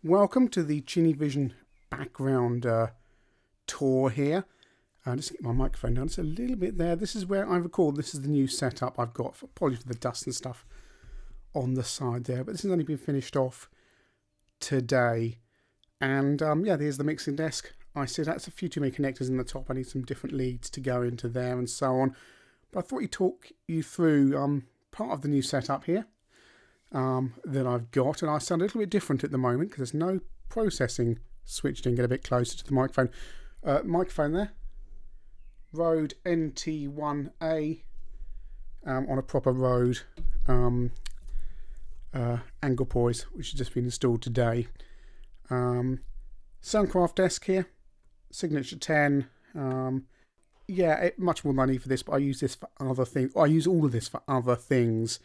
Welcome to the Chinny Vision background tour here. Just get my microphone down. It's a little bit there. This is where I record. This is the new setup I've got. Apologies for the dust and stuff on the side there, but this has only been finished off today. And yeah, there's the mixing desk. I see that's a few too many connectors in the top. I need some different leads to go into there and so on. But I thought I'd talk you through part of the new setup here that I've got. And I sound a little bit different at the moment because there's no processing switched in. Get a bit closer to the microphone. Microphone there. Rode NT1A on a proper Rode angle poise, which has just been installed today. Soundcraft desk here, Signature 10. Yeah, much more money for this, but I use this for other things. I use all of this for other things.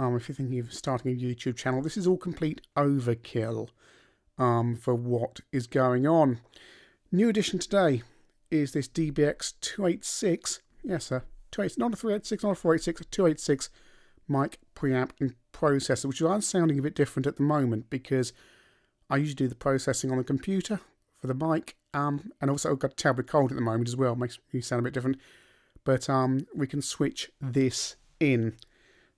If you're thinking of starting a YouTube channel, this is all complete overkill for what is going on. New addition today is this DBX 286. Yes, sir. 286, not a 386, not a 486, a 286 mic preamp and processor, which is sounding a bit different at the moment because I usually do the processing on the computer for the mic, and also I've got a tablet cold at the moment as well. Makes me sound a bit different, but we can switch this in.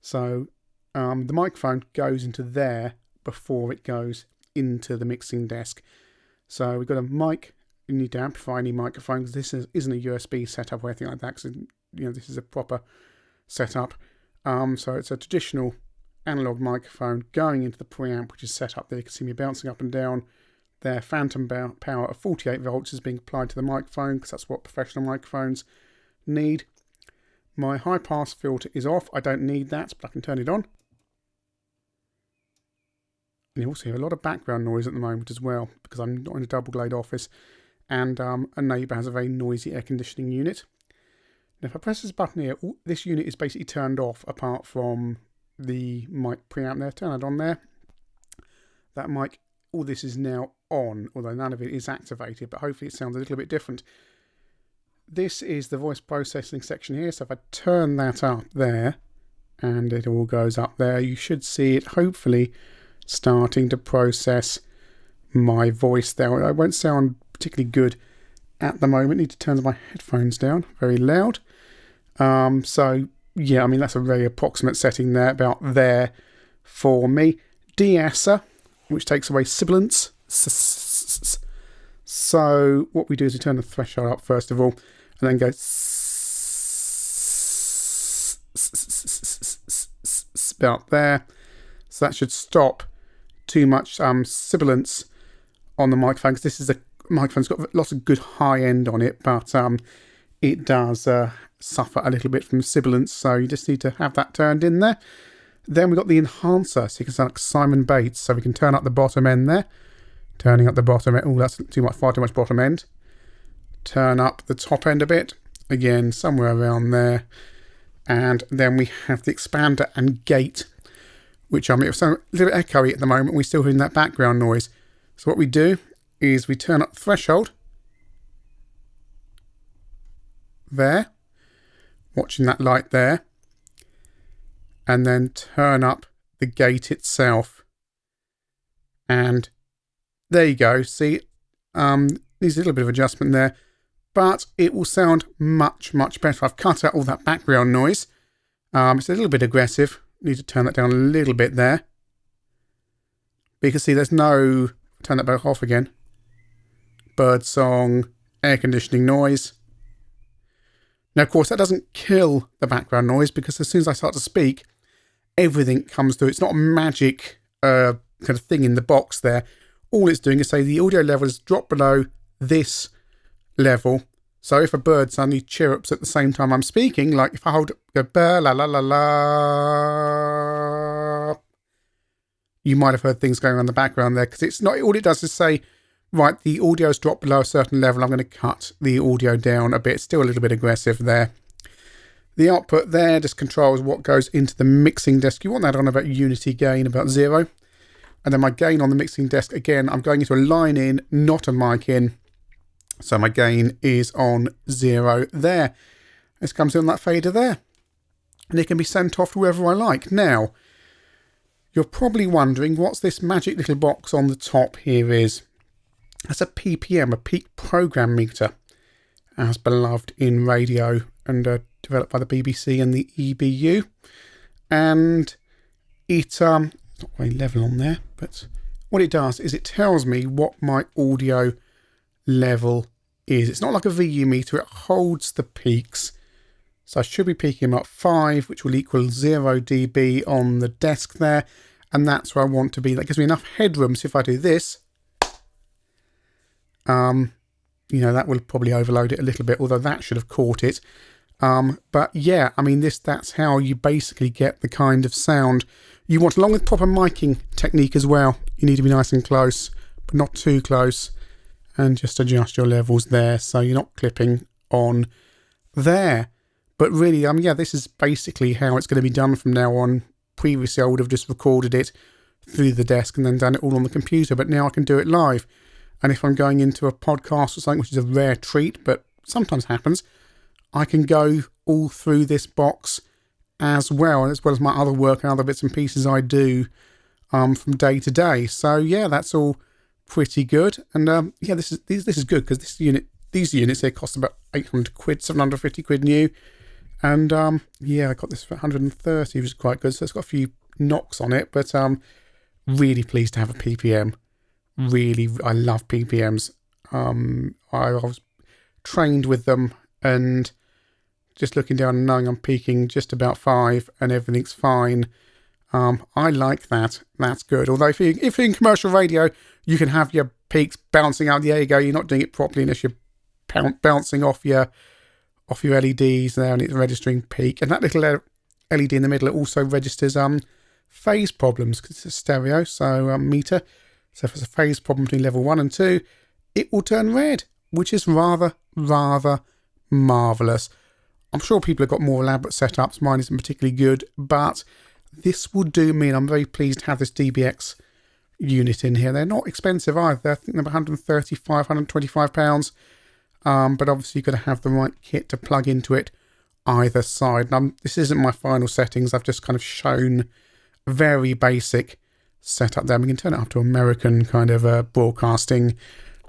So the microphone goes into there before it goes into the mixing desk. So we've got a mic. You need to amplify any microphone because this isn't a USB setup or anything like that. Because this is a proper setup. So it's a traditional analog microphone going into the preamp, which is set up there. You can see me bouncing up and down. Their phantom power of 48 volts is being applied to the microphone because that's what professional microphones need. My high pass filter is off. I don't need that, but I can turn it on. And you also hear a lot of background noise at the moment as well because I'm not in a double glade office. And a neighbour has a very noisy air conditioning unit. Now if I press this button here, this unit is basically turned off apart from the mic preamp there. Turn it on there. That mic, all this is now on, although none of it is activated, but hopefully it sounds a little bit different. This is the voice processing section here, so if I turn that up there, and it all goes up there, you should see it hopefully starting to process my voice there. I won't sound particularly good at the moment. Need to turn my headphones down, very loud. So yeah, I mean that's a very approximate setting there, about there for me. De-esser, which takes away sibilance. So what we do is we turn the threshold up first of all, and then go about there. So that should stop too much sibilance on the microphone, because this is a microphone's got lots of good high end on it, but it does suffer a little bit from sibilance, so you just need to have that turned in there. Then we've got the enhancer, so you can sound like Simon Bates, so we can turn up the bottom end there. Turning up the bottom end, oh that's too much, far too much bottom end. Turn up the top end a bit, again somewhere around there. And then we have the expander and gate, which it's a little bit echoey at the moment. We're still hearing that background noise. So what we do is we turn up the threshold there, watching that light there, and then turn up the gate itself. And there you go. See, needs a little bit of adjustment there, but it will sound much, much better. I've cut out all that background noise. It's a little bit aggressive. Need to turn that down a little bit there. But you can see there's no, turn that back off again. Bird song, air conditioning noise. Now, of course, that doesn't kill the background noise because as soon as I start to speak, everything comes through. It's not a magic kind of thing in the box there. All it's doing is say the audio level is dropped below this level. So if a bird suddenly chirrups at the same time I'm speaking, like if I hold go ba la la la la, you might have heard things going on in the background there, because it's not, all it does is say, right, the audio's dropped below a certain level. I'm going to cut the audio down a bit. Still a little bit aggressive there. The output there just controls what goes into the mixing desk. You want that on about unity gain, about 0. And then my gain on the mixing desk, again, I'm going into a line in, not a mic in. So my gain is on 0 there. This comes in that fader there. And it can be sent off to whoever I like. Now, You're probably wondering what's this magic little box on the top here is. That's a PPM, a peak program meter, as beloved in radio and developed by the BBC and the EBU. And it's not very level on there, but what it does is it tells me what my audio level is. It's not like a VU meter, it holds the peaks. So I should be peaking up 5, which will equal 0 dB on the desk there. And that's where I want to be. That gives me enough headroom. So if I do this, that will probably overload it a little bit, although that should have caught it. But yeah, I mean, that's how you basically get the kind of sound you want, along with proper miking technique as well. You need to be nice and close, but not too close. And just adjust your levels there so you're not clipping on there. But really, this is basically how it's going to be done from now on. Previously, I would have just recorded it through the desk and then done it all on the computer, but now I can do it live. And if I'm going into a podcast or something, which is a rare treat, but sometimes happens, I can go all through this box as well as my other work and other bits and pieces I do from day to day. So yeah, that's all pretty good. And this is good because these units here cost about 800 quid, 750 quid new. And I got this for 130, which is quite good. So it's got a few knocks on it, but really pleased to have a PPM. Really, I love PPMs. I was trained with them, and just looking down and knowing I'm peaking just about 5 and everything's fine. I like that. That's good. Although if you're in commercial radio, you can have your peaks bouncing out. There you go. You're not doing it properly unless you're bouncing off your LEDs there, and it's registering peak. And that little LED in the middle, it also registers phase problems because it's a stereo, so meter. So if there's a phase problem between level 1 and 2, it will turn red, which is rather marvellous. I'm sure people have got more elaborate setups. Mine isn't particularly good, but this will do me, and I'm very pleased to have this DBX unit in here. They're not expensive either. I think they're £135, £125. But obviously you've got to have the right kit to plug into it either side. And this isn't my final settings. I've just kind of shown a very basic setup there. We can turn it up to American kind of broadcasting.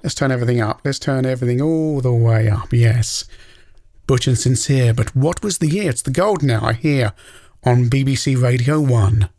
Let's turn everything up. Let's turn everything all the way up. Yes. Butch and Sincere. But what was the year? It's the golden hour here on BBC Radio 1.